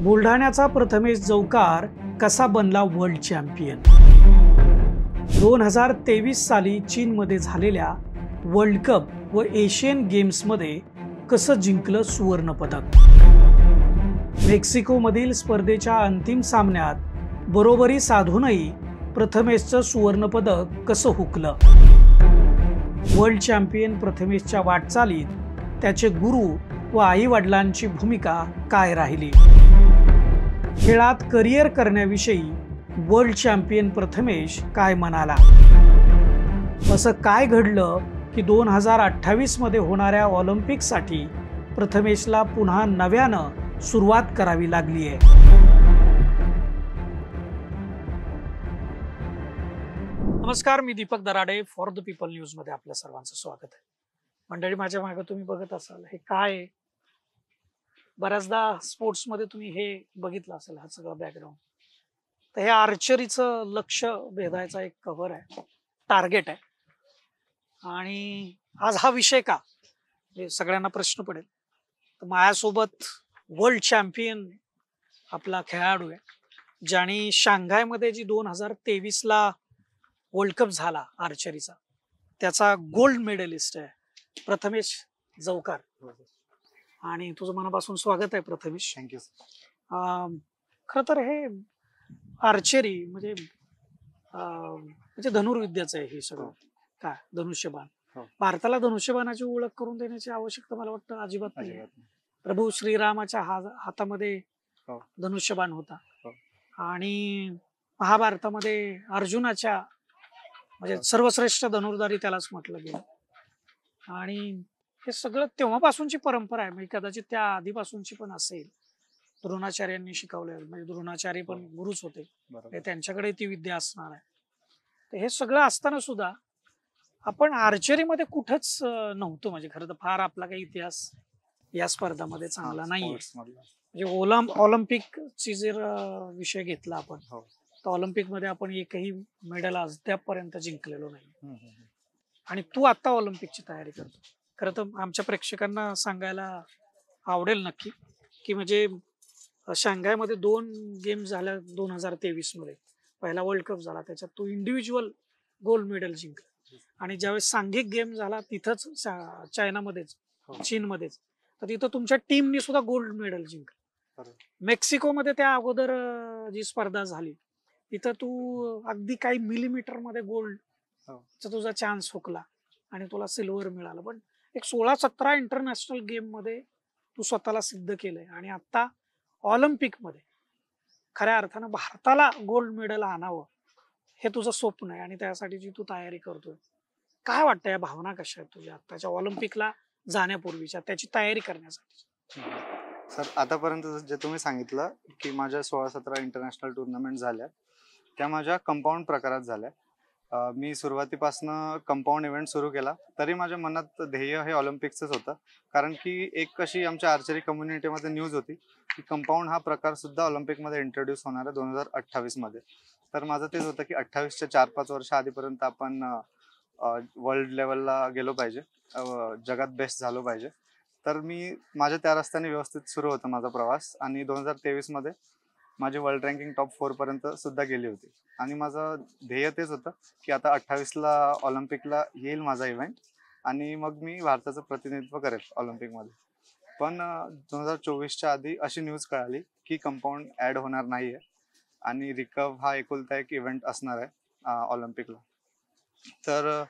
बुलढाण्याचा प्रथमेश जौकार कसा बनला world champion? 2023 साली चीनमध्ये झालेल्या वर्ल्ड कप व एशियन गेम्समध्ये कसं जिंकलं सुवर्ण पदक? मेक्सिकोमधील स्पर्धेच्या अंतिम सामन्यात बरोबरी साधूनही प्रथमेशचं सुवर्ण पदक कसं हुकलं? वर्ल्ड चॅम्पियन प्रथमेशच्या वाटचालीत त्याचे गुरु व आई वडिलांची भूमिका काय राहिली? खेळात करिअर करण्याविषयी वर्ल्ड चॅम्पियन प्रथमेश काय म्हणाला? असं काय घडलं की 2028 मध्ये होणाऱ्या ऑलिम्पिकसाठी प्रथमेशला पुन्हा नव्यानं सुरुवात करावी लागली आहे? नमस्कार, मी Deepak Darade, for the people news मध्ये आपल्या सर्वांचं स्वागत आहे. मंडळी, माझ्या मागे तुम्ही बघत असाल हे काय आहे? बऱ्याचदा स्पोर्ट्स मध्ये तुम्ही हे बघितलं असेल, हा सगळा बॅकग्राऊंड. तर हे आर्चरीचं लक्ष भेदायचा एक कव्हर आहे, टार्गेट आहे. आणि आज हा विषय का, हे सगळ्यांना प्रश्न पडेल. तर माझ्यासोबत वर्ल्ड चॅम्पियन आपला खेळाडू आहे, ज्याने शांघायमध्ये जी 2023ला वर्ल्ड कप झाला आर्चरीचा, त्याचा गोल्ड मेडलिस्ट आहे प्रथमेश जौकार. आणि तुझं मनापासून स्वागत आहे प्रथमेश. थँक्यू. खरं तर हे आर्चरी म्हणजे धनुर्विद्याचं आहे हे सगळं. काय धनुष्यबाण, भारताला धनुष्यबाणाची ओळख करून देण्याची आवश्यकता मला वाटतं अजिबात नाही. प्रभू श्रीरामाच्या हातामध्ये धनुष्यबाण होता आणि महाभारतामध्ये अर्जुनाच्या म्हणजे सर्वश्रेष्ठ धनुर्धारी त्यालाच म्हटलं गेलं. आणि हे सगळं तेव्हापासूनची परंपरा आहे, म्हणजे कदाचित त्या आधीपासूनची पण असेल. द्रोणाचार्यांनी शिकवले, म्हणजे द्रोणाचार्य पण गुरुच होते, त्यांच्याकडे ती विद्या असणार आहे. तर हे सगळं असताना सुद्धा आपण आर्चरीमध्ये कुठंच नव्हतो. म्हणजे खरं तर फार आपला काही इतिहास या स्पर्धामध्ये चांगला नाहीये. म्हणजे ऑलिम्पिकची जर विषय घेतला आपण, तर ऑलिम्पिक मध्ये आपण एकही मेडल अद्यापपर्यंत जिंकलेलो नाही. आणि तू आता ऑलिम्पिकची तयारी करतो. खरं तर आमच्या प्रेक्षकांना सांगायला आवडेल नक्की की म्हणजे शांघायमध्ये 2 गेम झाल्या 2023 मध्ये. पहिला वर्ल्ड कप झाला, त्याच्यात तू इंडिव्हिज्युअल गोल्ड मेडल जिंकला. आणि ज्यावेळेस सांघिक गेम झाला तिथंच चायनामध्येच, चीनमध्येच, तर तिथं तुमच्या टीमनी सुद्धा गोल्ड मेडल जिंकलं. मेक्सिकोमध्ये त्या अगोदर जी स्पर्धा झाली तिथं तू अगदी काही मिलीमीटर मध्ये गोल्डचा तुझा चान्स हुकला आणि तुला सिल्वर मिळालं. पण एक 16-17 इंटरनॅशनल गेम मध्ये तू स्वतःला सिद्ध केलंय. आणि आता ऑलिम्पिक मध्ये खऱ्या अर्थानं भारताला गोल्ड मेडल आणावं हे तुझं स्वप्न आहे आणि त्यासाठी जी तू तयारी करतोय. काय वाटतं, या भावना कशा आहेत तुझ्या आताच्या ऑलिम्पिकला जाण्यापूर्वीच्या, त्याची तयारी करण्यासाठी? सर, आतापर्यंत जे तुम्ही सांगितलं की माझ्या 16-17 इंटरनॅशनल टुर्नामेंट झाल्या, त्या माझ्या कंपाऊंड प्रकारात झाल्या. मी सुरुवातीपासनं कंपाऊंड इव्हेंट सुरू केला, तरी माझ्या मनात ध्येय हे ऑलिम्पिकचंच होतं. कारण की एक अशी आमच्या आर्चरी कम्युनिटीमध्ये न्यूज होती की कंपाऊंड हा प्रकार सुद्धा ऑलिम्पिकमध्ये इंट्रोड्यूस होणार आहे 2028 मध्ये. तर माझं तेच होतं की 28च्या 4-5 वर्ष आधीपर्यंत आपण वर्ल्ड लेवलला गेलो पाहिजे, जगात बेस्ट झालो पाहिजे. तर मी माझ्या त्या रस्त्याने व्यवस्थित सुरू होता माझा प्रवास. आणि 2023 मध्ये माझी वर्ल्ड रँकिंग टॉप 4 पर्यंत सुद्धा गेली होती. आणि माझं ध्येय तेच होतं की आता 28ला ऑलिम्पिकला येईल माझा इव्हेंट आणि मग मी भारताचं प्रतिनिधित्व करेल ऑलिम्पिकमध्ये. पण 2024च्या आधी अशी न्यूज कळाली की कंपाऊंड ॲड होणार नाही आहे आणि रिकर्व हा एकुलता एक इव्हेंट असणार आहे ऑलिम्पिकला. तर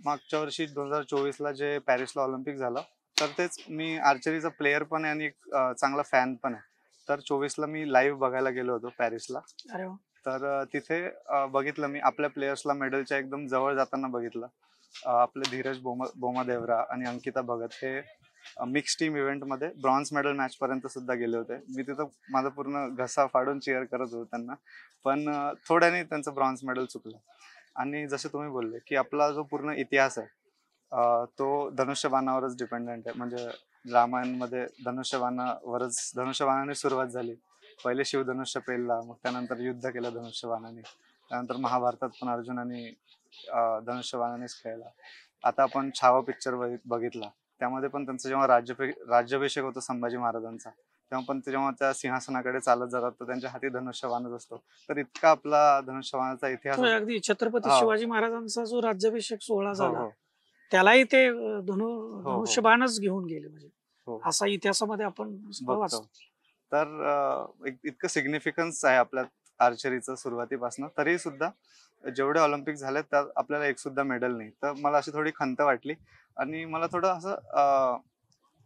मागच्या वर्षी 2024ला जे पॅरिसला ऑलिम्पिक झालं, तर तेच मी आर्चरीचा प्लेयर पण आहे आणि एक चांगला फॅन पण आहे. तर 24ला मी लाईव्ह बघायला गेलो होतो पॅरिसला. तर तिथे बघितलं मी आपल्या प्लेयर्सला मेडलच्या एकदम जवळ जाताना बघितलं. आपले धीरज बोमादेवरा आणि अंकिता भगत हे मिक्स टीम इव्हेंटमध्ये ब्रॉन्झ मेडल मॅच पर्यंत सुद्धा गेले होते. मी तिथं माझा पूर्ण घसा फाडून चीअर करत होतो त्यांना, पण थोड्याने त्यांचं ब्रॉन्झ मेडल चुकलं. आणि जसे तुम्ही बोलले की आपला जो पूर्ण इतिहास आहे तो धनुष्यबाणावरच डिपेंडंट आहे. म्हणजे रामायणमध्ये धनुष्यबाणाने सुरुवात झाली. पहिले शिवधनुष्य पेलला, मग त्यानंतर युद्ध केलं धनुष्यबाणाने. त्यानंतर महाभारतात पण अर्जुनाने धनुष्यबाणानेच खेळला. आता आपण छावा पिक्चर बघितला, त्यामध्ये पण त्यांचा जेव्हा राज्याभिषेक होतो संभाजी महाराजांचा, तेव्हा पण जेव्हा त्या सिंहासनाकडे चालत जातात तर त्यांच्या हाती धनुष्यबाणच असतो. तर इतका आपला धनुष्यबाणाचा इतिहास तो अगदी छत्रपती हो. शिवाजी महाराजांचा जो राज्याभिषेक सोहळा हो झाला हो त्यालाही ते हो हो धनुष्यबाणच घेऊन गेले म्हणजे हो असा इतिहासामध्ये आपण बघतो. वाचतो. तर इतकं सिग्निफिकन्स आहे आपल्या आर्चरीचं सुरुवातीपासून, तरी सुद्धा जेवढे ऑलिम्पिक झाले त्यात आपल्याला एक सुद्धा मेडल नाही. तर मला अशी थोडी खंत वाटली आणि मला थोडं असं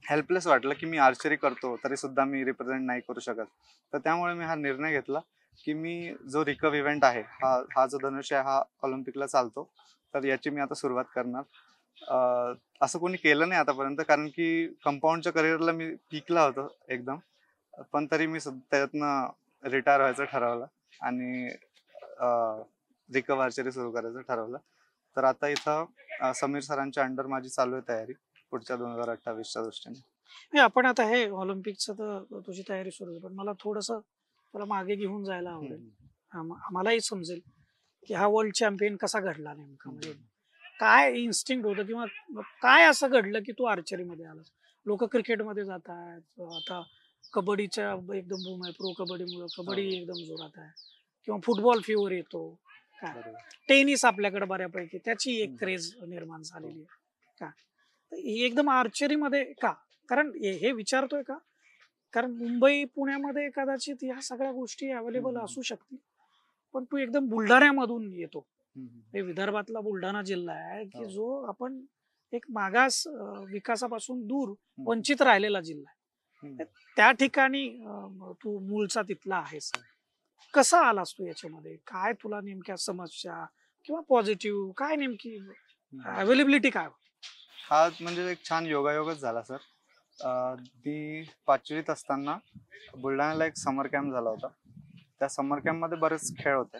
हेल्पलेस वाटलं की मी आर्चरी करतो तरी सुद्धा मी रिप्रेझेंट नाही करू शकत. तर त्यामुळे मी हा निर्णय घेतला की मी जो रिकर्व इव्हेंट आहे, हा हा जो धनुष्य आहे हा ऑलिम्पिकला चालतो, तर याची मी आता सुरुवात करणार. असं कोणी केलं नाही आतापर्यंत, कारण की कंपाऊंडच्या करिअरला मी पीकला होतो एकदम. पण तरी मी त्याच्यातनं रिटायर व्हायचं ठरवलं आणि रिकर्व आर्चरी सुरू करायचं ठरवलं. तर आता इथं समीर सरांच्या अंडर माझी चालू आहे तयारी पुढच्या 2028च्या दृष्टीने. नाही, आपण आता हे ऑलिम्पिकचं तर तुझी तयारी सुरू आहे, पण मला थोडस तुला मागे घेऊन जायला आवडेल. आम्हालाही समजेल की हा वर्ल्ड चॅम्पियन कसा घडला नेमका, म्हणजे काय इन्स्टिंक्ट होतं किंवा काय असं घडलं की तू आर्चरीमध्ये आलास. लोक क्रिकेटमध्ये जात आहेत, आता कबड्डीच्या एकदम बूम आहे, प्रो कबड्डीमुळे कबड्डी एकदम जोरात आहे, किंवा फुटबॉल फीवर येतो, काय बरोबर. टेनिस आपल्याकडे बऱ्यापैकी त्याची एक क्रेज निर्माण झालेली आहे का. तर ही एकदम आर्चरीमध्ये का, कारण हे विचारतोय का कारण मुंबई पुण्यामध्ये कदाचित ह्या सगळ्या गोष्टी अवेलेबल असू शकतील, पण तू एकदम बुलढाण्यामधून येतो. हे विदर्भातला बुलढाणा जिल्हा आहे की हो. जो आपण एक मागास विकासापासून दूर वंचित राहिलेला जिल्हा आहे. तर त्या ठिकाणी तू मूळचा तिथला आहेस. कसा आलास तू याच्यामध्ये, काय तुला नेमक्या समस्या किंवा पॉझिटिव्ह काय नेमकी अवेलेबिलिटी काय होती? हा म्हणजे एक छान योगायोगच झाला सर. मी 5वीत असताना बुलढाण्याला एक समर कॅम्प झाला होता. त्या समर कॅम्पमध्ये बरेच खेळ होते.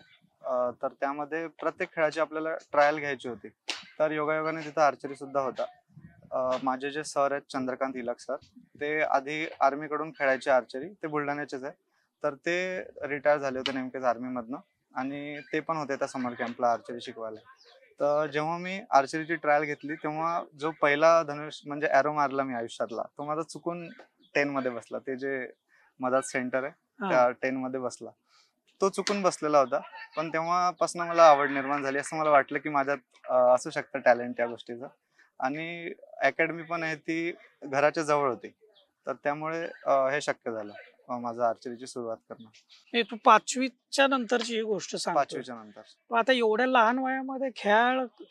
तर त्यामध्ये प्रत्येक खेळाची आपल्याला ट्रायल घ्यायची होती. तर योगायोगाने तिथं आर्चरी सुद्धा होता. माझे जे सर आहेत चंद्रकांत हिलक सर, ते आधी आर्मीकडून खेळायचे आर्चरी, ते बुलढाण्याचेच आहे. तर ते रिटायर झाले होते नेमकेच आर्मीमधनं आणि ते पण होते त्या समर कॅम्पला आर्चरी शिकवायला. तर जेव्हा मी आर्चरीची ट्रायल घेतली तेव्हा जो पहिला धनुष म्हणजे ॲरो मारला मी आयुष्यातला, तो माझा चुकून 10 मध्ये बसला. ते जे मधात सेंटर आहे त्या 10 मध्ये बसला. तो चुकून बसलेला होता. पण तेव्हापासून मला आवड निर्माण झाली. असं मला वाटलं की माझ्यात असू शकतं टॅलेंट त्या गोष्टीचं. आणि अकॅडमी पण आहे ती घराच्या जवळ होती. तर त्यामुळे हे शक्य झालं माझं आर्चरीची सुरुवात करणं. हे तू 5वीच्या नंतरची ही गोष्ट सांगतोय. 5वीच्या नंतर. पण आता एवढ्या लहान वयामध्ये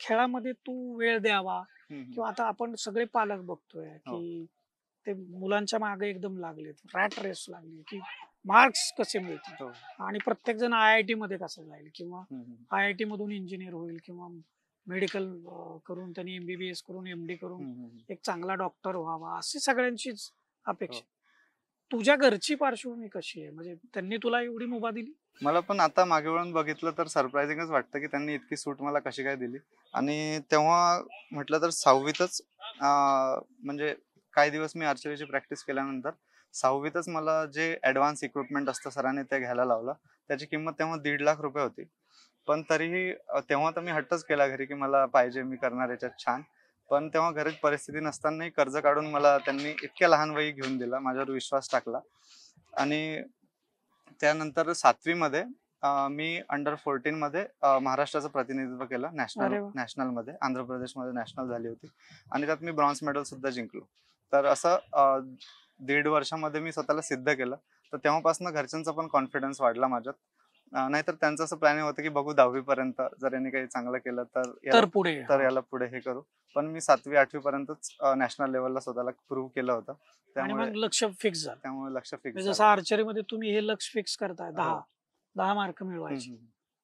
खेळामध्ये तू वेळ द्यावा, किंवा आता आपण सगळे पालक बघतोय की ते मुलांच्या मागे एकदम लागलेत, रॅट रेस लागली की मार्क्स कसे मिळतील हो. आणि प्रत्येक जण IIT मध्ये कसं जाईल, किंवा IIT मधून इंजिनियर होईल, किंवा मेडिकल करून त्यांनी MBBS करून MD करून एक चांगला डॉक्टर व्हावा, अशी सगळ्यांचीच अपेक्षा. तुझ्या घरची पार्श्वभूमी कशी आहे, म्हणजे त्यांनी तुला एवढी मुभा दिली? मला पण आता मागे वळून बघितलं तर सरप्रायझिंगच वाटतं की त्यांनी इतकी सूट मला कशी काय दिली. आणि तेव्हा म्हटलं तर 6वीतच म्हणजे काही दिवस मी आर्चरीची प्रॅक्टिस केल्यानंतर 6वीतच मला जे ॲडव्हान्स इक्विपमेंट असतं सरांनी ते घ्यायला लावलं. त्याची किंमत तेव्हा 1.5 लाख रुपये होती. पण तरीही तेव्हा तर मी हट्टच केला घरी की मला पाहिजे, मी करणार याच्यात छान. पण तेव्हा घरात परिस्थिती नसतानाही कर्ज काढून मला त्यांनी इतक्या लहान वयी घेऊन दिला, माझ्यावर विश्वास टाकला. आणि त्यानंतर 7वी मध्ये मी अंडर 14 मध्ये महाराष्ट्राचं प्रतिनिधित्व केलं अरे वा. नॅशनलमध्ये. आंध्र प्रदेशमध्ये नॅशनल झाली होती आणि त्यात मी ब्रॉन्झ मेडल सुद्धा जिंकलो. तर असं 1.5 वर्षामध्ये मी स्वतःला सिद्ध केलं. तर तेव्हापासून घरच्यांचा पण कॉन्फिडन्स वाढला माझ्यात. नाहीतर त्यांचं असं प्लॅनिंग होतं की बघू 10वी पर्यंत, जर यांनी काही चांगलं केलं तर याला पुढे हे करू. पण मी 7वी 8वी पर्यंतच नॅशनल लेवलला स्वतःला प्रूव्ह केलं होतं. आणि मग लक्ष फिक्स झालं. त्यामुळे लक्ष फिक्स म्हणजे जसं आर्चरीमध्ये तुम्ही हे लक्ष फिक्स करताय 10 मार्क मिळवायचे,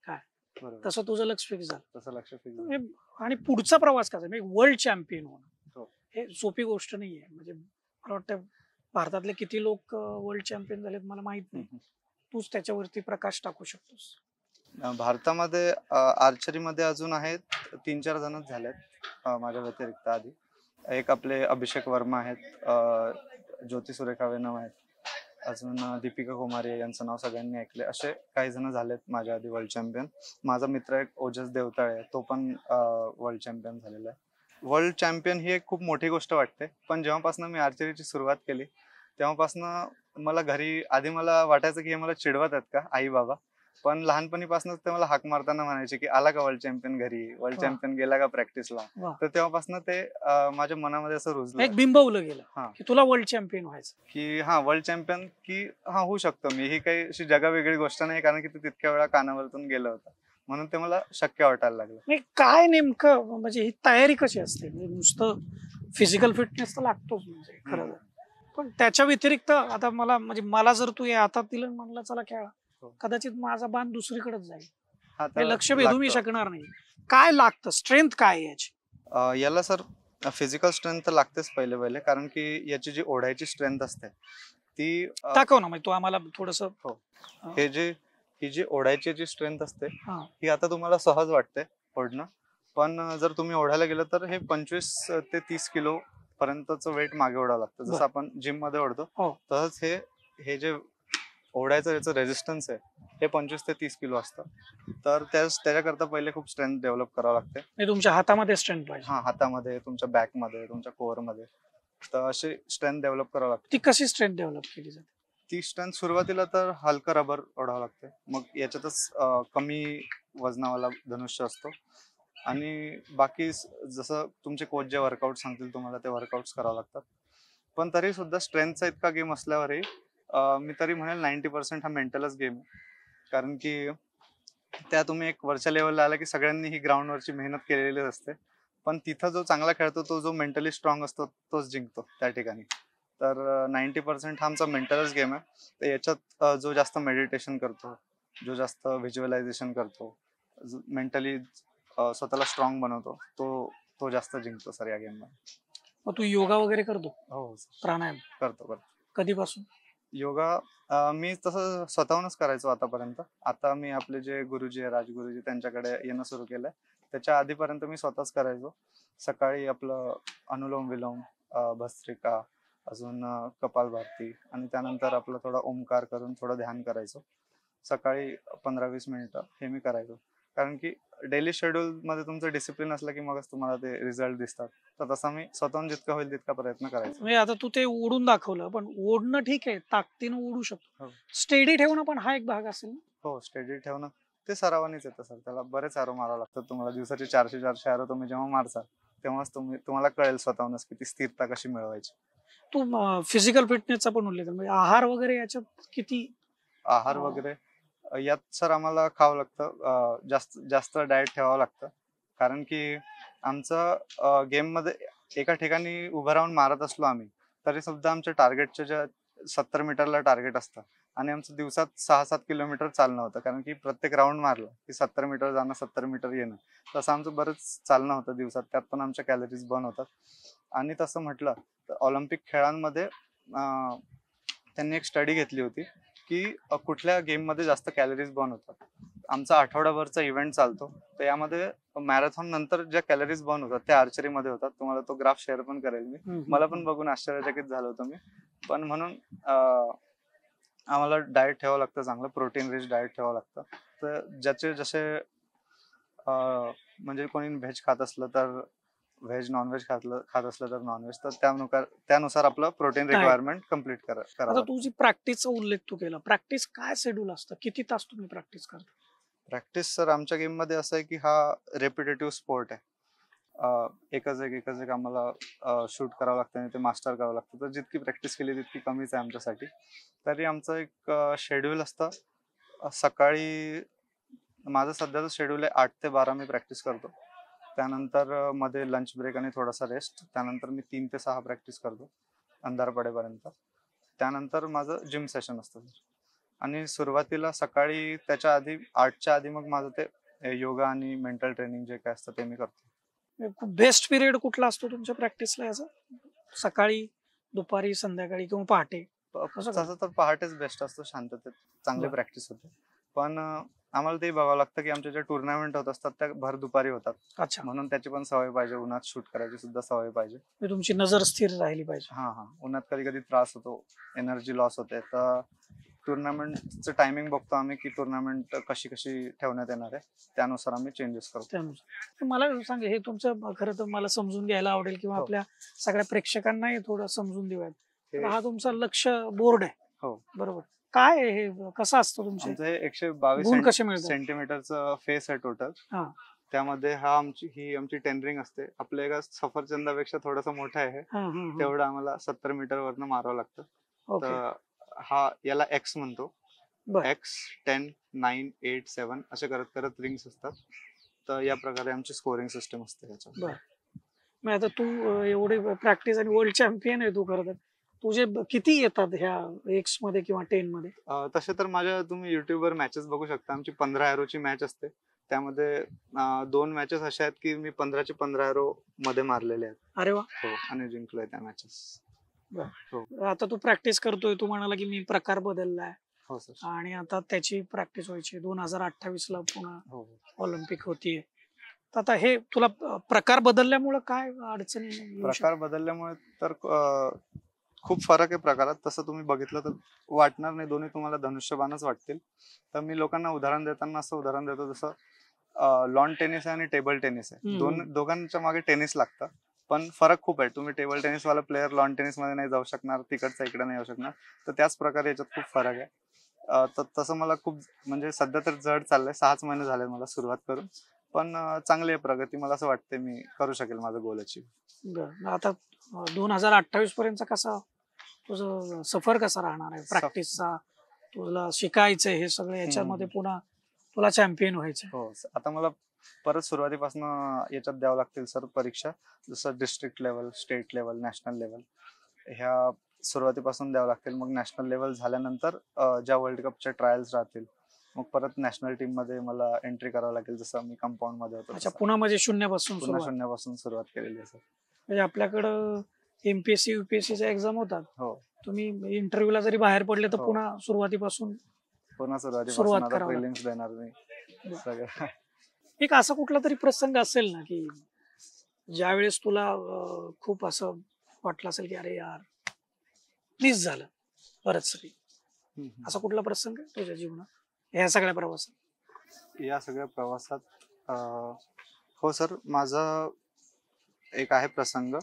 काय बरोबर. तसं तुझं लक्ष फिक्स झालं. तसं लक्ष फिक्स. आणि पुढचा प्रवास कसा, म्हणजे वर्ल्ड चॅम्पियन होणं हो. हे सोपी गोष्ट नाहीये. म्हणजे मला वाटतं भारतातले किती लोक वर्ल्ड चॅम्पियन झालेत मला माहित नाही. तूच त्याच्यावरती प्रकाश टाकू शकतोस. भारतामध्ये आर्चरीमध्ये अजून आहेत 3-4 जणच झालेत माझ्या व्यतिरिक्त. आधी एक आपले अभिषेक वर्मा आहेत, ज्योती सुरेखा वेनम आहेत, अजून दीपिका कुमारी यांचं नाव सगळ्यांनी ऐकले. असे काही जण झालेत माझ्या आधी वर्ल्ड चॅम्पियन. माझा मित्र एक ओजस देवताळे आहे, तो पण वर्ल्ड चॅम्पियन झालेला आहे. वर्ल्ड चॅम्पियन ही एक खूप मोठी गोष्ट वाटते. पण जेव्हापासून मी आर्चरीची सुरुवात केली तेव्हापासून मला घरी आधी मला वाटायचं की हे मला चिडवत आहेत का आई बाबा, पण लहानपणीपासूनच ते मला हाक मारताना म्हणायचे की आला का वर्ल्ड चॅम्पियन घरी, वर्ल्ड वा. चॅम्पियन गेला का प्रॅक्टिसला. वा. तर तेव्हापासून ते माझ्या मनामध्ये असं रुजलं एक बिंबवलं गेलं हा. की तुला वर्ल्ड चॅम्पियन व्हायचं. की हा वर्ल्ड चॅम्पियन की हा होऊ शकतो मी, ही काही अशी जगावेगळी गोष्ट नाही, कारण की ते तितक्या वेळा कानावरतून गेलं होतं, म्हणून ते मला शक्य वाटायला लागलं. म्हणजे काय नेमकं म्हणजे ही तयारी कशी असते? म्हणजे नुसतं फिजिकल फिटनेस तर लागतोच म्हणजे खरं तर. पण त्याच्या व्यतिरिक्त आता मला जर तू या हातात दिलं म्हणलं चला खेळा, हो. कदाचित माझा बाण दुसरीकडेच जाईल, हा हे तर लक्ष वेधू मी लागतं. शकणार नाही. काय लागतं, स्ट्रेंथ काय आहे याची? याला सर फिजिकल स्ट्रेंथ तर लागतेच पहिले, कारण की याची जी ओढायची स्ट्रेंथ असते ती दाखव ना, म्हणजे तू आम्हाला थोडस. हो. ही जी ओढायची जी स्ट्रेंथ असते हा. ही आता तुम्हाला सहज वाटते ओढणं, पण जर तुम्ही ओढायला गेलं तर हे 25 ते 30 किलो पर्यंतचं वेट मागे ओढावं लागतं. बरं. जसं आपण जिम मध्ये ओढतो हो. तसंच हे जे ओढायचं याचं रेजिस्टन्स आहे हे 25 ते 30 किलो असतं. तर त्याच्याकरता पहिले खूप स्ट्रेंथ डेव्हलप करावं लागते. म्हणजे तुमच्या हातामध्ये स्ट्रेंथ पाहिजे. हा, हातामध्ये, तुमच्या बॅक मध्ये, तुमच्या कोअर मध्ये, तर अशी स्ट्रेंथ डेव्हलप करावं लागते. ती कशी स्ट्रेंथ डेव्हलप केली जाते? ती स्ट्रेंथ सुरुवातीला तर हलका रबर ओढावं लागते, मग याच्यातच कमी वजनावाला धनुष्य असतो, आणि बाकी जसं तुमचे कोच जे वर्कआउट सांगतील तुम्हाला ते वर्कआउट्स करावं लागतात. पण तरी सुद्धा स्ट्रेंथचा इतका गेम असल्यावरही मी तरी म्हणेल 90% हा मेंटलच गेम आहे, कारण की त्या तुम्ही एक वरच्या लेवलला आला की सगळ्यांनी ही ग्राउंडवरची मेहनत केलेली असते, पण तिथं जो चांगला खेळतो, तो जो मेंटली स्ट्रॉंग असतो तोच जिंकतो त्या ठिकाणी. तर 90% हा आमचा मेंटलच गेम आहे. तर याच्यात जो जास्त मेडिटेशन करतो, जो जास्त व्हिज्युअलायझेशन करतो, मेंटली स्वतःला स्ट्रॉंग बनवतो, तो जास्त जिंकतो सर या गेम मध्ये. मग तू योगा वगैरे करतो? हो प्राणायाम करतो. कधीपासून? योगा मी तसं स्वतःहूनच करायचो आतापर्यंत. आता मी आपले जे गुरुजी आहे, राजगुरुजी, त्यांच्याकडे येणं सुरू केलंय. त्याच्या आधीपर्यंत मी स्वतःच करायचो. सकाळी आपलं अनुलोम विलोम, भस्त्रिका, अजून कपालभाती, आणि त्यानंतर आपलं थोडा ओमकार करून थोडं ध्यान करायचो. सकाळी 15-20 मिनिटं हे मी करायचो, कारण की डेली शेड्यूल मध्ये तुमचं डिसिप्लिन असलं की मगच तुम्हाला ते रिझल्ट दिसतात. तर तसा मी स्वतःहून जितका होईल तितका प्रयत्न करायचो. म्हणजे आता तू ते ओढून दाखवलं, पण ओढणं ठीक आहे, ताकदीनं ओढू शकतो. हो. स्टेडी ठेवणं पण हा एक भाग असेल ना? हो, स्टेडी ठेवणं ते सरावानीच येतं सर. त्याला बरेच ॲरो मारावं लागतात तुम्हाला. दिवसाचे 400 ॲरो तुम्ही जेव्हा मारसाल तेव्हाच तुम्हाला कळेल स्वतःहूनच की ती स्थिरता कशी मिळवायची. तू फिजिकल फिटनेसचा पण उल्लेख केला. म्हणजे आहार वगैरे याच्यात किती? आहार वगैरे यात सर आम्हाला खावं लागतं, जास्त जास्त डाएट ठेवावं लागतं, कारण की आमचं गेम मध्ये एका ठिकाणी उभं राहून मारत असलो आम्ही तरी सुद्धा आमच्या टार्गेटच्या ज्या 70 मीटरला टार्गेट असतं, आणि आमचं दिवसात 6-7 किलोमीटर चालणं होतं, कारण की प्रत्येक राऊंड मारलं की 70 मीटर जाणं, 70 मीटर येणं, तसं आमचं बरंच चालणं होतं दिवसात. त्यात पण आमच्या कॅलरीज बर्न होतात. आणि तसं म्हटलं तर ऑलिम्पिक खेळांमध्ये त्यांनी एक स्टडी घेतली होती की कुठल्या गेममध्ये जास्त कॅलरीज बर्न होतात. आमचा आठवडाभरचा इव्हेंट चालतो, तर यामध्ये मॅरेथॉन नंतर ज्या कॅलरीज बर्न होतात त्या आर्चरीमध्ये होतात. तुम्हाला तो ग्राफ शेअर पण करेल मी. मला पण बघून आश्चर्यचकित झालो होतो मी. पण म्हणून आम्हाला डाएट ठेवावं लागतं, चांगलं प्रोटीन रिच डाएट ठेवावं लागतं. तर ज्याचे जसे म्हणजे कोणी व्हेज खात असलं तर व्हेज, नॉनव्हेज खात असलं तर नॉनव्हेज, तर त्यानुसार आपलं प्रोटीन रिक्वायरमेंट कम्प्लीट करावं. आता तुझी प्रॅक्टिसचा उल्लेख तू केला. प्रॅक्टिस काय शेड्यूल असतं? किती तास तुम्ही प्रॅक्टिस करता? प्रॅक्टिस सर आमच्या गेम मध्ये असं आहे की हा रेपिटेटिव्ह स्पोर्ट आहे. एकच एक आम्हाला शूट करावं लागतं आणि ते मास्टर करावं लागतं. तर जितकी प्रॅक्टिस केली तितकी कमीच आहे आमच्यासाठी. तरी आमचं एक शेड्यूल असतं. सकाळी माझं सध्याचं शेड्यूल आहे 8 ते 12 मी प्रॅक्टिस करतो. त्यानंतर मध्ये लंच ब्रेक आणि थोडासा रेस्ट. त्यानंतर मी 3 ते 6 प्रॅक्टिस करतो अंधार पडेपर्यंत. त्यानंतर माझं जिम सेशन असतं. आणि सुरुवातीला सकाळी त्याच्या आधी 8च्या आधी मग माझं ते योगा आणि मेंटल ट्रेनिंग जे काय असतं ते मी करतो. बेस्ट पिरियड कुठला असतो तुमच्या प्रॅक्टिसला याचा? सकाळी, दुपारी, संध्याकाळी किंवा पहाटे? तसं तर पहाटेच बेस्ट असतो, शांततेत चांगली प्रॅक्टिस होते. पण आम्हाला ते बघावं लागतं की आमच्या ज्या टुर्नामेंट होत असतात त्या भर दुपारी होतात. अच्छा. म्हणून त्याची पण सवय पाहिजे, उन्हात शूट करायची सुद्धा सवय पाहिजे. तुमची नजर स्थिर राहिली पाहिजे. हा, उन्हात कधी कधी त्रास होतो, एनर्जी लॉस होते. तर टुर्नामेंटचं टायमिंग बघतो आम्ही की टुर्नामेंट कशी ठेवण्यात येणार आहे, त्यानुसार आम्ही चेंजेस करतो. त्यानुसार मला सांग, हे तुमचं खरं तर मला समजून घ्यायला आवडेल किंवा आपल्या सगळ्या प्रेक्षकांनाही थोडं समजून देऊयात. हा तुमचा लक्ष बोर्ड आहे. हो. बरोबर. काय आहे हे, कसं असतं तुमचे आमचं हे 122 गुण कसे मिळतात? सेंटीमीटरचं फेस आहे टोटल. हा. त्यामध्ये ही आमची टेनरिंग असते. आपल्या एका सफरचंदापेक्षा थोडंसं मोठं आहे. हा, हा, हा. तेवढं आम्हाला 70 मीटर वरनं मारावं लागतं. ओके. तर याला एक्स म्हणतो. बर. एक्स 10, 9, 8, 7 असे करत करत रिंग्स असतात. तर या प्रकारे आमची स्कोरिंग सिस्टम असते याच्यात. बर. मग आता तू एवढी प्रॅक्टिस आणि वर्ल्ड चॅम्पियन आहे तू, खरं तर तुझे किती येतात ह्या एक्स मध्ये किंवा 10 मध्ये? तसे तर तुम्ही युट्यूबवर मॅचेस बघू शकता. आमची 15 एरोची मॅच असते. त्यामध्ये 2 मॅचेस अशा आहेत की मी 15चे 15 एरो मध्ये मारलेले आहेत. अरे वा. हो, आणि जिंकलोय त्या मॅचेस. हो. आता तू प्रॅक्टिस करतोय, तू म्हणाला की मी प्रकार बदललाय. हो सर. आणि आता त्याची प्रॅक्टिस व्हायची 2028 ला पुन्हा हो. ऑलिम्पिक होतीये. तर आता हे तुला प्रकार बदलल्यामुळे काय अडचणी येऊ प्रकार बदलल्यामुळे तर खूप फरक आहे प्रकारात. तसं तुम्ही बघितलं तर वाटणार नाही, दोन्ही तुम्हाला धनुष्यबाणच वाटतील. तर मी लोकांना उदाहरण देताना असं उदाहरण देतो, जसं लॉन टेनिस आहे आणि टेबल टेनिस आहे. दोघांच्या मागे टेनिस लागतं, पण फरक खूप आहे. तुम्ही टेबल टेनिस वाला प्लेअर लॉन टेनिस मध्ये नाही जाऊ शकणार, तिकडचा इकडे नाही जाऊ शकणार. तर त्याच प्रकारे याच्यात खूप फरक आहे. तर तसं मला खूप म्हणजे सध्या तर जड चाललंय. 6च महिने झाले मला सुरुवात करून, पण चांगली आहे प्रगती. मला असं वाटतंय मी करू शकेल माझं गोल अचीव. बरं. आता 2028 पर्यंत कसा तुझं सफर कसा राहणार आहे प्रॅक्टिसचा? तुला शिकायचंय हे सगळं, याच्यामध्ये पुन्हा तुला चॅम्पियन व्हायचंय. हो, आता मला परत सुरुवातीपासून याच्यात द्यावं लागतील सर परीक्षा. जसं district level, state level, national level ह्या सुरुवातीपासून द्यावं लागतील. मग नॅशनल लेवल झाल्यानंतर ज्या वर्ल्ड कपच्या ट्रायल्स राहतील, मग परत नॅशनल टीम मध्ये मला एंट्री करावं लागेल. जसं मी कंपाऊंड मध्ये होतो. अच्छा, पुन्हा म्हणजे शून्यापासून पुन्हा शून्यापासून सुरुवात केलेली आहे सर. म्हणजे आपल्याकडं एमपीएससी युपीएससीच्या एक्झाम होतात. हो. तुम्ही इंटरव्ह्यूला जरी बाहेर पडले तर पुन्हा सुरुवातीपासून आता प्रिलिम्स देणार मी सगळं. एक असा कुठला तरी प्रसंग असेल ना की ज्यावेळेस तुला खूप असं वाटलं असेल की अरे यार मिस झालं बरंच सगळी, असा कुठला प्रसंग आहे तुझ्या जीवनात या सगळ्या प्रवासात? या सगळ्या प्रवासात हो सर, माझा एक आहे प्रसंग.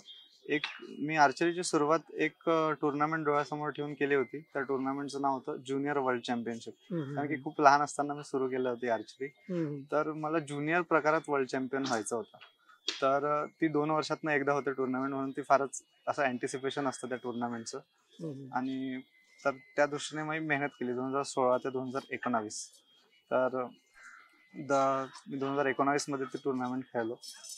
मी आर्चरीची सुरुवात एक टुर्नामेंट डोळ्यासमोर ठेवून केली होती. त्या टुर्नामेंटचं नाव होतं ज्युनियर वर्ल्ड चॅम्पियनशिप. कारण की खूप लहान असताना मी सुरू केली होती आर्चरी. तर मला ज्युनियर प्रकारात वर्ल्ड चॅम्पियन व्हायचं होतं. तर ती 2 वर्षातनं एकदा होते टुर्नामेंट, म्हणून ती फारच असं अँटिसिपेशन असतं त्या टुर्नामेंटचं. आणि तर त्या दृष्टीने मी मेहनत केली 2016 ते 2019. तर मी 2019 मध्ये ती टुर्नामेंट खेळलो,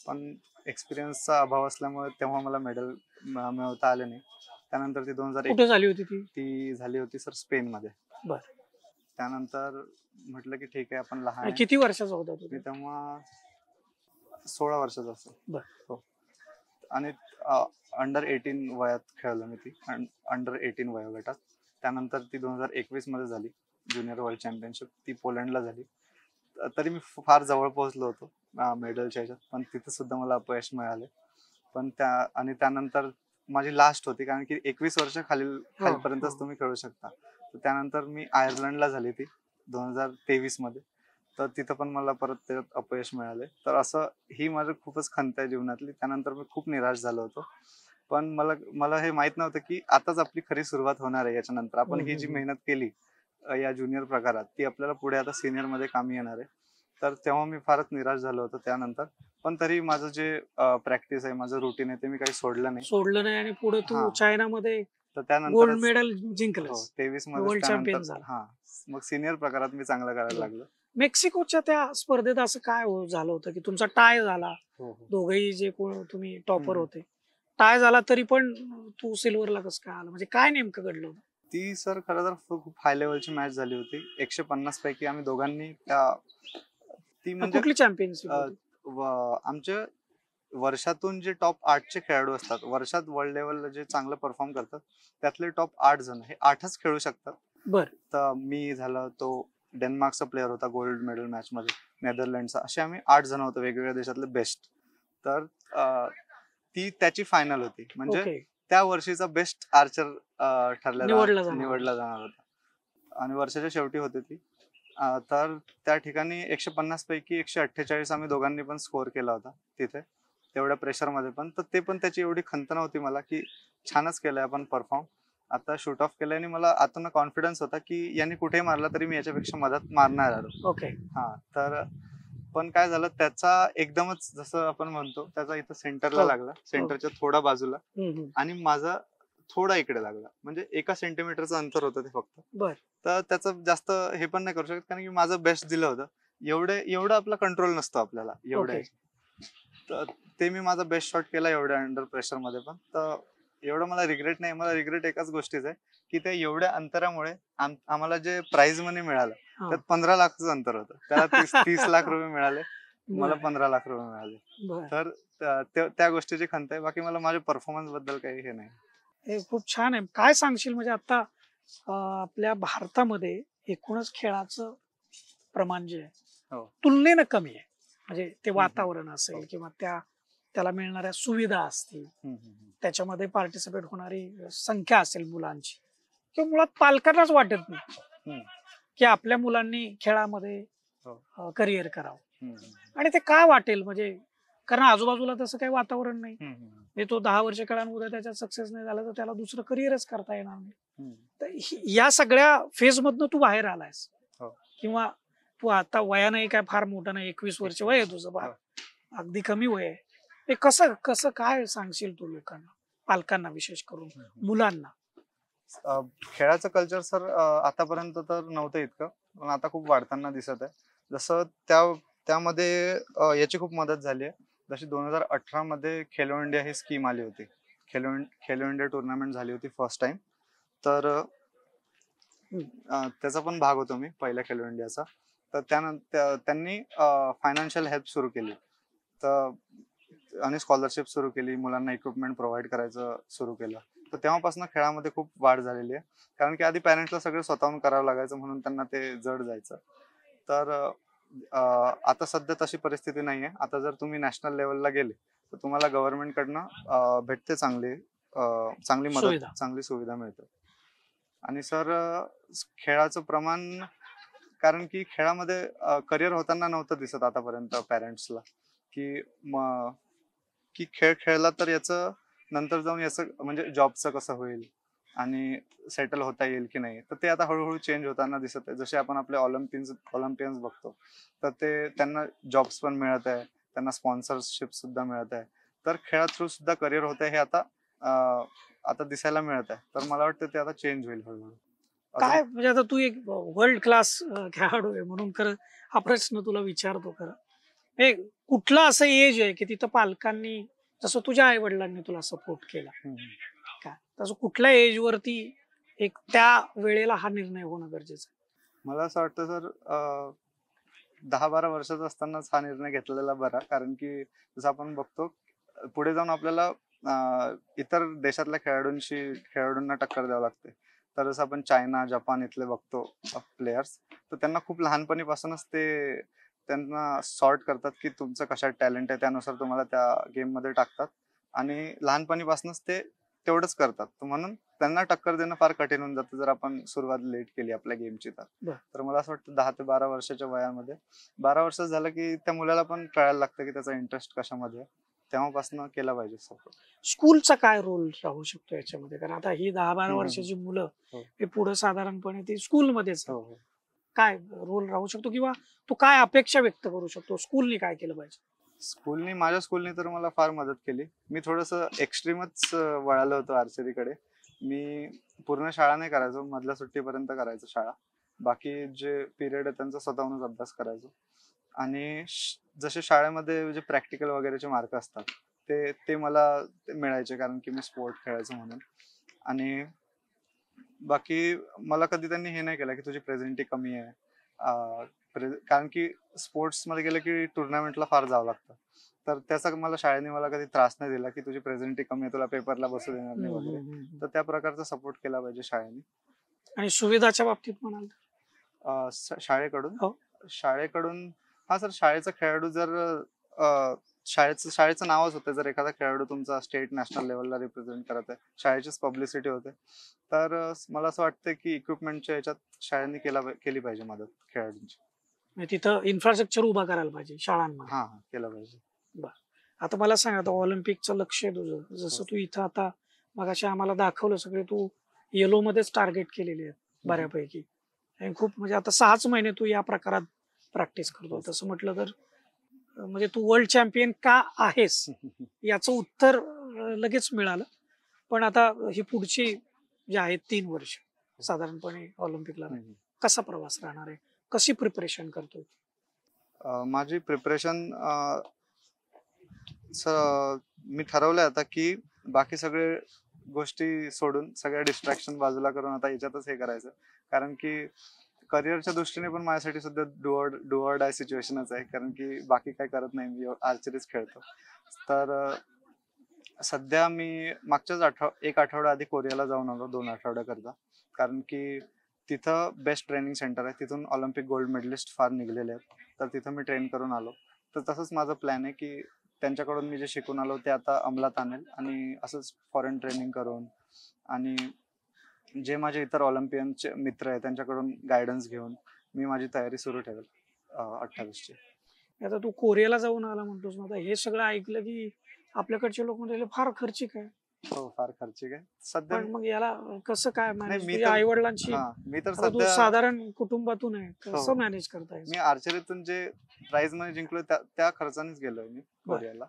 पण एक्सपिरियन्सचा अभाव असल्यामुळे तेव्हा मला मेडल मिळवता आले नाही. त्यानंतर ती 2001 कुठे झाली होती ती झाली होती सर स्पेन मध्ये. बरं. त्यानंतर म्हटलं की ठीक आहे, आपण लहान आहे. किती वर्षाचा होता तू? मी तेव्हा 16 वर्षाचा असतो. हो. आणि अंडर 18 वयात खेळलो मी ती, अंडर 18 वयोगटात. त्यानंतर ती 2021 मध्ये झाली ज्युनियर वर्ल्ड चॅम्पियनशिप. ती पोलंडला झाली. तरी मी फार जवळ पोहोचलो होतो मेडलच्या ह्याच्यात, पण तिथे सुद्धा मला अपयश मिळाले. पण त्यानंतर माझी लास्ट होती, कारण की 21 वर्ष खालीपर्यंतच तुम्ही खेळू शकता. तर त्यानंतर मी आयर्लंडला झाली ती 2023 मध्ये. तर तिथं पण मला परत त्याच्यात अपयश मिळाले. तर असं ही माझी खूपच खंत आहे जीवनातली. त्यानंतर मी खूप निराश झालो होतो. पण मला हे माहित नव्हतं की आताच आपली खरी सुरुवात होणार आहे. याच्यानंतर आपण ही जी मेहनत केली या ज्युनियर प्रकारात, ती आपल्याला पुढे आता सिनियर मध्ये कामी येणार आहे. तर तेव्हा मी फारच निराश झालो होतो त्यानंतर. पण तरी माझं जे प्रॅक्टिस आहे, माझं रुटीन आहे, ते मी काही सोडलं नाही. आणि पुढे तू चायनामध्ये तर त्यानंतर गोल्ड मेडल जिंकलं. 23 वर्ल्ड चॅम्पियन मध्ये. मग सिनियर प्रकारात मी चांगलं करायला लागलो. मेक्सिकोच्या त्या स्पर्धेत असं काय झालं होतं की तुमचा टाय झाला? दोघेही जे कोण तुम्ही टॉपर होते, टाय झाला तरी पण तू सिल्वरला कसं काय आला? म्हणजे काय नेमकं घडलं होतं? ती सर खरं तर खूप हाय लेवलची मॅच झाली होती. 150 पैकी आम्ही दोघांनी ती म्हणजे कुठली चॅम्पियनशिप? आमच्या वर्षातून जे टॉप 8चे खेळाडू असतात, वर्षात वर्ल्ड लेवलला जे चांगलं परफॉर्म करतात, त्यातले टॉप 8 जण हे 8च खेळू शकतात. बरं. तर मी झालं, तो डेन्मार्कचा प्लेअर होता गोल्ड मेडल मॅच मध्ये, नेदरलँडचा, असे आम्ही 8 जण होतो वेगवेगळ्या देशातले बेस्ट. तर ती त्याची फायनल होती. म्हणजे त्या वर्षीचा बेस्ट आर्चर निवडला जाणार होता आणि वर्षाच्या शेवटी होती ती. तर त्या ठिकाणी 150 पैकी 148 आम्ही दोघांनी पण स्कोर केला होता तिथे, तेवढ्या प्रेशर मध्ये पण. तर ते पण त्याची एवढी खंत नव्हती मला की छानच केलंय आपण परफॉर्म. आता शूट ऑफ केल्याने मला आतून कॉन्फिडन्स होता की याने कुठेही मारला तरी मी याच्यापेक्षा मदत मारणार आलो. ओके. हा, तर पण काय झालं, त्याचा एकदमच जसं आपण म्हणतो त्याचा इथं सेंटरला हो. लागला, सेंटरच्या थोडा बाजूला, हम्म. आणि माझा थोडा इकडे लागला, म्हणजे 1 सेंटीमीटरचं अंतर होतं ते फक्त. बर. तर त्याचं जास्त हे पण नाही करू शकत, कारण की माझं बेस्ट दिलं होतं. एवढं आपला कंट्रोल नसतो आपल्याला एवढ्या ओके. तर ते मी माझा बेस्ट शॉट केला एवढ्या अंडर प्रेशर मध्ये पण. तर एवढं मला रिग्रेट नाही. मला रिग्रेट एकाच गोष्टीचं आहे की ते एवढ्या अंतरामुळे आम्हाला जे प्राइज मनी मिळालं हा. त्यात 15 लाखचं अंतर होतं. त्याला 30 लाख रुपये मिळाले, मला बर. 15 लाख रुपये मिळाले. बर. तर त्या गोष्टीची खंत आहे. बाकी मला माझ्या परफॉर्मन्स बद्दल काही हे नाही. हे खूप छान आहे. काय सांगशील म्हणजे आता आपल्या भारतामध्ये एकूणच खेळाचं प्रमाण जे आहे हो. तुलनेनं कमी आहे. म्हणजे ते हम्म. वातावरण असेल हो. किंवा त्याला मिळणाऱ्या सुविधा असतील, हम्म, हम्म, त्याच्यामध्ये पार्टिसिपेट होणारी संख्या असेल मुलांची, किंवा मुळात पालकांनाच वाटत नाही हम्म. की आपल्या मुलांनी खेळामध्ये हो. करिअर करावं. हम्म, आणि ते का वाटेल म्हणजे कारण आजूबाजूला तसं काही वातावरण नाही. हम्म, हम्म, म्हणजे तो 10 वर्ष खेळान उद्या त्याच्यात सक्सेस नाही झाला तर त्याला दुसरं करिअरच करता येणार नाही. हम्म. तर या सगळ्या फेज मधनं तू बाहेर आलायस, हो. किंवा तू आता वयाने काय फार मोठं नाही, 21 वर्ष वय आहे तुझं, हो. अगदी कमी वय आहे. हे कसं कसं काय सांगशील तू लोकांना, पालकांना विशेष करून, मुलांना? खेळाचं कल्चर सर आतापर्यंत तर नव्हतं इतकं, पण आता खूप वाढताना दिसत आहे. जसं त्यामध्ये याची खूप मदत झाली आहे. जशी 2018 मध्ये खेलो इंडिया ही स्कीम आली होती. खेलो इंडिया टुर्नामेंट झाली होती फर्स्ट टाइम. तर त्याचा पण भाग होतो मी पहिल्या खेलो इंडियाचा. तर त्यानंतर त्यांनी फायनान्शियल हेल्प सुरू केली, तर आणि स्कॉलरशिप सुरू केली, मुलांना इक्विपमेंट प्रोव्हाइड करायचं सुरू केलं. तर तेव्हापासून खेळामध्ये खूप वाढ झालेली आहे. कारण की आधी पॅरेंट्सला सगळं स्वतःहून करावं लागायचं, म्हणून त्यांना ते जड जायचं. तर आता सध्या तशी परिस्थिती नाही आहे. आता जर तुम्ही नॅशनल लेवलला गेले तर तुम्हाला गव्हर्नमेंटकडनं भेटते चांगली मदत, सुविधा. चांगली सुविधा मिळते. आणि सर खेळाचं प्रमाण, कारण की खेळामध्ये करिअर होताना नव्हतं दिसत आतापर्यंत पॅरेंट्सला, की खेळ खेळला तर याचं नंतर जाऊन याचं म्हणजे जॉबचं कसं होईल आणि सेटल होता येईल की नाही. तर ते आता हळूहळू चेंज होताना दिसत आहे. जसे आपण आपले ऑलिम्पियन्स बघतो, तर ते त्यांना जॉब्स पण मिळत आहे, त्यांना स्पॉन्सरशिप सुद्धा मिळत आहे. तर खेळा थ्रू सुद्धा करिअर होत आहे, हे आता दिसायला मिळत आहे. तर मला वाटतं ते आता चेंज होईल हळूहळू. काय म्हणजे आता तू एक वर्ल्ड क्लास खेळाडू आहे म्हणून खरं हा प्रश्न तुला विचारतो. खरं हे कुठलं असं एज आहे की तिथं पालकांनी, जसं तुझ्या आई वडिलांनी तुला सपोर्ट केला, काय तसं कुठल्या एज वरती एक त्या वेळेला हा निर्णय होणं गरजेचं आहे? मला असं वाटतं सर, 10-12 वर्षाचा असतानाच हा निर्णय घेतलेला बरा. कारण की जसं आपण बघतो पुढे जाऊन आपल्याला इतर देशातल्या खेळाडूंना टक्कर द्यावं लागते. तर जसं आपण चायना, जपान इथले बघतो प्लेयर्स, तर त्यांना खूप लहानपणीपासूनच त्यांना सॉर्ट करतात की तुमचं कशात टॅलेंट आहे, त्यानुसार तुम्हाला त्या गेम मध्ये टाकतात आणि लहानपणीपासूनच ते तेवढंच करतात. तर म्हणून त्यांना टक्कर देणं फार कठीण होऊन जातं जर आपण सुरुवात लेट केली आपल्या गेमची. तर मला असं वाटतं 10 ते 12 वर्षाच्या वयामध्ये, 12 वर्ष झालं की त्या मुलाला पण कळायला लागतं की त्याचा इंटरेस्ट कशामध्ये आहे, तेव्हापासून केला पाहिजे सपोर्ट. स्कूलचा काय रोल राहू शकतो याच्यामध्ये? कारण आता ही 10-12 वर्षाची मुलं हो. हे पुढे साधारणपणे ती स्कूलमध्येच हो, हो. काय रोल राहू शकतो, किंवा तू काय अपेक्षा व्यक्त करू शकतो, स्कूलनी काय केलं पाहिजे? माझ्या स्कूलने तर मला फार मदत केली. मी थोडंसं एक्स्ट्रीमच वळालो होतो आर्चरीकडे. मी पूर्ण शाळा नाही करायचो, मधल्या सुट्टीपर्यंत करायचो शाळा. बाकी जे पिरियड आहे त्यांचा स्वतःहूनच अभ्यास करायचो. आणि जसे शाळेमध्ये जे प्रॅक्टिकल वगैरेचे मार्क असतात ते मला मिळायचे, कारण की मी स्पोर्ट खेळायचो म्हणून. आणि बाकी मला कधी त्यांनी हे नाही केलं की तुझी प्रेझेंटी कमी आहे. कारण की स्पोर्ट्स मध्ये गेलं की टुर्नामेंटला फार जावं लागतं. तर त्याचा मला कधी त्रास नाही दिला की तुझी प्रेझेंटी कमी आहे, तुला पेपरला बसू देणार नाही वगैरे. तर त्या प्रकारचा सपोर्ट केला पाहिजे शाळेने. आणि सुविधाच्या बाबतीत म्हणाल तर? शाळेकडून हो. शाळेकडून हा सर, शाळेचा खेळाडू जर शाळेचं नावच होतं, जर एखादा खेळाडू तुमचा स्टेट नॅशनल लेवलला रिप्रेझेंट करत आहे, शाळेचीच पब्लिसिटी होते. तर मला असं वाटतं की इक्विपमेंटच्या याच्यात शाळांनी केली पाहिजे मदत खेळाडूंची. म्हणजे तिथं इन्फ्रास्ट्रक्चर उभा करायला पाहिजे शाळांमध्ये. हा, केलं पाहिजे. आता मला सांग, आता ऑलिम्पिकचं लक्ष आहे तुझं, जसं तू इथं आता मगाशी आम्हाला दाखवलं सगळे, तू येलो मध्येच टार्गेट केलेली आहेत बऱ्यापैकी. आणि खूप म्हणजे आता 6च महिने तू या प्रकारात प्रॅक्टिस करतो. तसं म्हटलं तर म्हणजे तू वर्ल्ड चॅम्पियन का आहेस याचं उत्तर लगेच मिळालं. पण आता ही पुढची जी आहेत 3 वर्ष साधारणपणे ऑलिम्पिकला कसा प्रवास राहणार आहे, कशी प्रिपरेशन करतो? माझी प्रिपरेशन मी ठरवलंय आता की बाकी सगळे गोष्टी सोडून, सगळ्या डिस्ट्रॅक्शन बाजूला करून आता याच्यातच हे करायचं. कारण की करिअरच्या दृष्टीने पण माझ्यासाठी सध्या डू ऑर डाय सिच्युएशनच आहे. कारण की बाकी काही करत नाही, मी आर्चरीच खेळतो. तर सध्या मी मागच्याच एक आठवडा आधी कोरियाला जाऊन आलो 2 आठवड्याकरता. कारण की तिथं बेस्ट ट्रेनिंग सेंटर आहे. तिथून ऑलिम्पिक गोल्ड मेडलिस्ट फार निघलेले आहेत. तर तिथं मी ट्रेन करून आलो. तर तसंच माझं प्लॅन आहे की त्यांच्याकडून मी जे शिकून आलो ते आता अंमलात आणेल आणि असंच फॉरेन ट्रेनिंग करून आणि जे माझे इतर ऑलिम्पियनचे मित्र आहेत त्यांच्याकडून गायडन्स घेऊन मी माझी तयारी सुरू ठेवेल 28ची. आता तू कोरियाला जाऊन आला म्हणतोस ना, आता हे सगळं ऐकलं की आपल्याकडचे लोक म्हणजे फार खर्चिक आहे. हो, फार खर्चिक आहे सध्या. पण मग याला कसं काय नाही, मॅनेज? मी तुझ्या तर आई वडिलांची, मी तर आता तू सध्या साधारण कुटुंबातून आहे, कसं हो. मॅनेज करताय? मी आर्चरीतून जे प्राइज मनी जिंकलो त्या खर्चानेच गेलोय मी कोरियाला.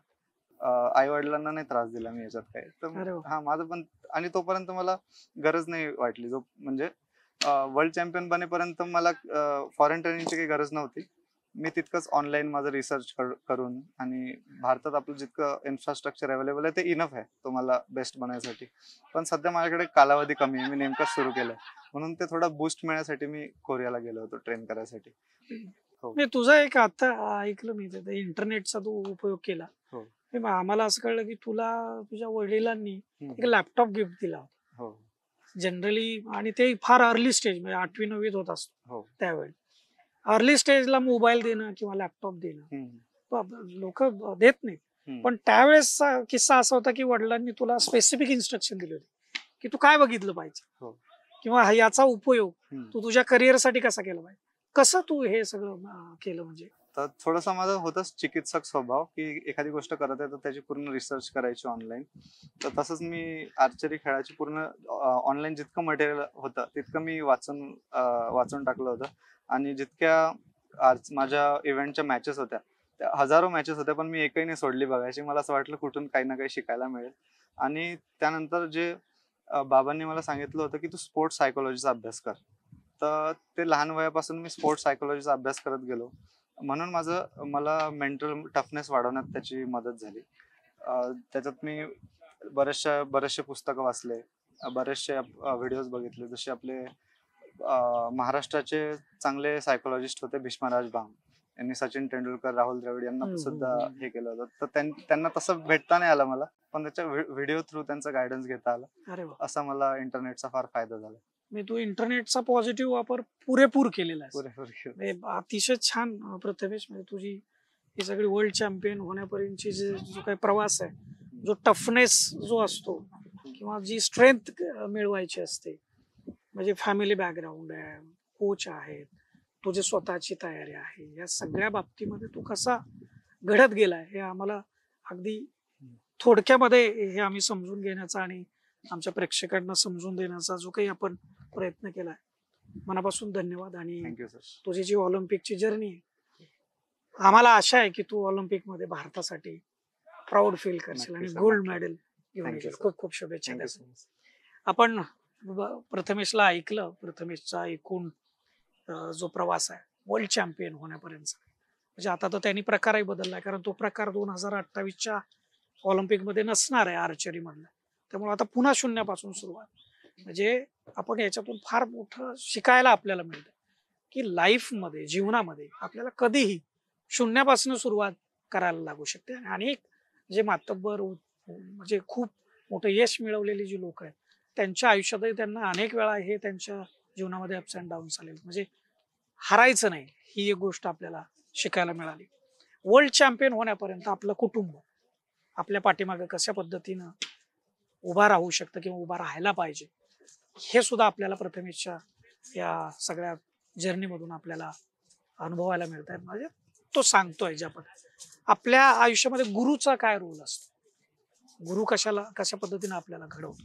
आई वडिलांना नाही त्रास दिला मी याच्यात काही. अरे तर वा. हा माझं पण, आणि तोपर्यंत मला गरज नाही वाटली. जो म्हणजे वर्ल्ड चॅम्पियन बनेपर्यंत मला फॉरेन ट्रेनिंगची काही गरज नव्हती. मी तितकंच ऑनलाईन माझं रिसर्च करून आणि भारतात आपलं जितकं इन्फ्रास्ट्रक्चर अवेलेबल आहे ते इनफ आहे तुम्हाला बेस्ट बनण्यासाठी. पण सध्या माझ्याकडे कालावधी कमी आहे, मी नेमकंच सुरू केलंय, म्हणून ते थोडा बूस्ट मिळण्यासाठी मी कोरियाला गेलो होतो ट्रेन करायसाठी. हो. नाही, तुझा एक आता ऐकलं मी ते इंटरनेटचा तू उपयोग केला. हो. हे मग आम्हाला असं कळलं की तुला तुझ्या वडिलांनी एक हम्म. लॅपटॉप गिफ्ट दिला होता हो. जनरली, आणि ते फार अर्ली स्टेज म्हणजे 8वी 9वीत होत असतो हो. त्यावेळी. अर्ली स्टेजला मोबाईल देणं किंवा लॅपटॉप देणं लोक देत नाहीत. पण त्यावेळेसचा किस्सा असा होता की वडिलांनी तुला स्पेसिफिक इन्स्ट्रक्शन दिले होते की तू काय बघितलं पाहिजे हो. किंवा याचा उपयोग तू तुझ्या करिअरसाठी कसा केला पाहिजे. कसं तू हे सगळं केलं म्हणजे? तर थोडासा माझा होताच चिकित्सक स्वभाव की एखादी गोष्ट करत आहे तर त्याची पूर्ण रिसर्च करायची ऑनलाईन. तर तसंच मी आर्चरी खेळाची पूर्ण ऑनलाईन जितकं मटेरियल होतं तितकं मी वाचून टाकलं होतं. आणि जितक्या माझ्या इव्हेंटच्या मॅचेस होत्या त्या हजारो मॅचेस होत्या, पण मी एकही नाही सोडली बघायची. मला असं वाटलं कुठून काही ना काही शिकायला मिळेल. आणि त्यानंतर जे बाबांनी मला सांगितलं होतं की तू स्पोर्ट्स सायकोलॉजीचा अभ्यास कर. तर ते लहान वयापासून मी स्पोर्ट्स सायकोलॉजीचा अभ्यास करत गेलो, म्हणून मला मेंटल टफनेस वाढवण्यात त्याची मदत झाली. त्याच्यात मी बरेचसे पुस्तकं वाचले, बरेचसे व्हिडिओज बघितले. जसे आपले महाराष्ट्राचे चांगले सायकोलॉजिस्ट होते भीष्मराज बाम, यांनी सचिन तेंडुलकर, राहुल द्रविड यांना सुद्धा हे केलं होतं. तर त्यांना तसं भेटता नाही आलं मला, पण त्याच्या व्हिडिओ थ्रू त्यांचा गायडन्स घेता आला. अरे वा. असा मला इंटरनेटचा फार फायदा झाला. मी तू इंटरनेटचा पॉझिटिव्ह वापर पुरेपूर केलेला आहे. पुरेपूर. अतिशय छान प्रथमेश. म्हणजे तुझी ही सगळी वर्ल्ड चॅम्पियन होण्यापर्यंतची जो काही प्रवास आहे, जो टफनेस जो असतो किंवा जी स्ट्रेंथ मिळवायची असते, म्हणजे फॅमिली बॅकग्राऊंड आहे, कोच आहेत, तुझी स्वतःची तयारी आहे, या सगळ्या बाबतीमध्ये तू कसा घडत गेलाय हे आम्हाला अगदी थोडक्यामध्ये हे आम्ही समजून घेण्याचा आणि आमच्या प्रेक्षकांना समजून देण्याचा जो काही आपण प्रयत्न केलाय, मनापासून धन्यवाद. आणि थँक्यू सर. तुझी जी ऑलिम्पिकची जर्नी आहे, आम्हाला आशा आहे की तू ऑलिम्पिक मध्ये भारतासाठी प्राऊड फील करशील आणि गोल्ड मेडल घेऊन येशील. खूप खूप शुभेच्छा. आपण प्रथमेशला ऐकलं, प्रथमेशचा एकूण जो प्रवास आहे वर्ल्ड चॅम्पियन होण्यापर्यंत. म्हणजे आता तर त्यांनी प्रकारही बदललाय, कारण तो प्रकार 2028च्या ऑलिम्पिक मध्ये नसणार आहे आर्चरी मधला. त्यामुळे आता पुन्हा शून्यापासून सुरुवात. म्हणजे आपण याच्यातून फार मोठं शिकायला आपल्याला मिळतं की लाईफ मध्ये, जीवनामध्ये आपल्याला कधीही शून्यापासून सुरुवात करायला लागू शकते. आणि अनेक जे मातब्बर म्हणजे खूप मोठं यश मिळवलेली जी लोक आहेत त्यांच्या आयुष्यातही त्यांना अनेक वेळा हे त्यांच्या जीवनामध्ये अप्स अँड डाऊन्स आले. म्हणजे हरायचं नाही, ही एक गोष्ट आपल्याला शिकायला मिळाली. वर्ल्ड चॅम्पियन होण्यापर्यंत आपलं कुटुंब आपल्या पाठीमागे कशा पद्धतीनं उभा राहू शकतं किंवा उभा राहायला पाहिजे, हे सुद्धा आपल्याला प्रथमेशच्या या सगळ्या जर्नीमधून आपल्याला अनुभवायला मिळत आहे. म्हणजे तो सांगतोय ज्या पद्धतीने आपल्या आयुष्यामध्ये गुरुचा काय रोल असतो, गुरु कशा पद्धतीने आपल्याला घडवतो.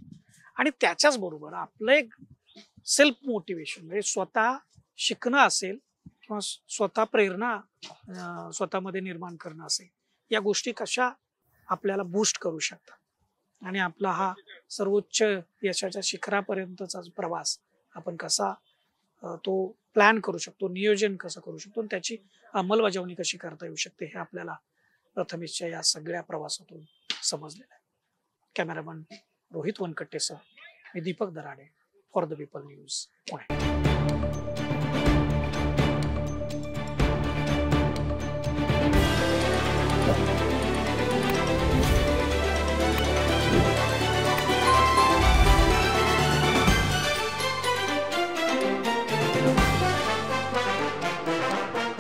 आणि त्याच्याच बरोबर आपलं एक सेल्फ मोटिवेशन म्हणजे स्वतः शिकणं असेल किंवा स्वतः प्रेरणा स्वतःमध्ये निर्माण करणं असेल, या गोष्टी कशा आपल्याला बूस्ट करू शकतात आणि आपला हा सर्वोच्च यशाच्या शिखरापर्यंतचा प्रवास आपण कसा तो प्लॅन करू शकतो, नियोजन कसं करू शकतो आणि त्याची अंमलबजावणी कशी करता येऊ शकते, हे आपल्याला प्रथमेशच्या या सगळ्या प्रवासातून समजलेलं आहे. कॅमेरामन रोहित वनकट्टेसह मी Deepak Darade, for the people news, Pune.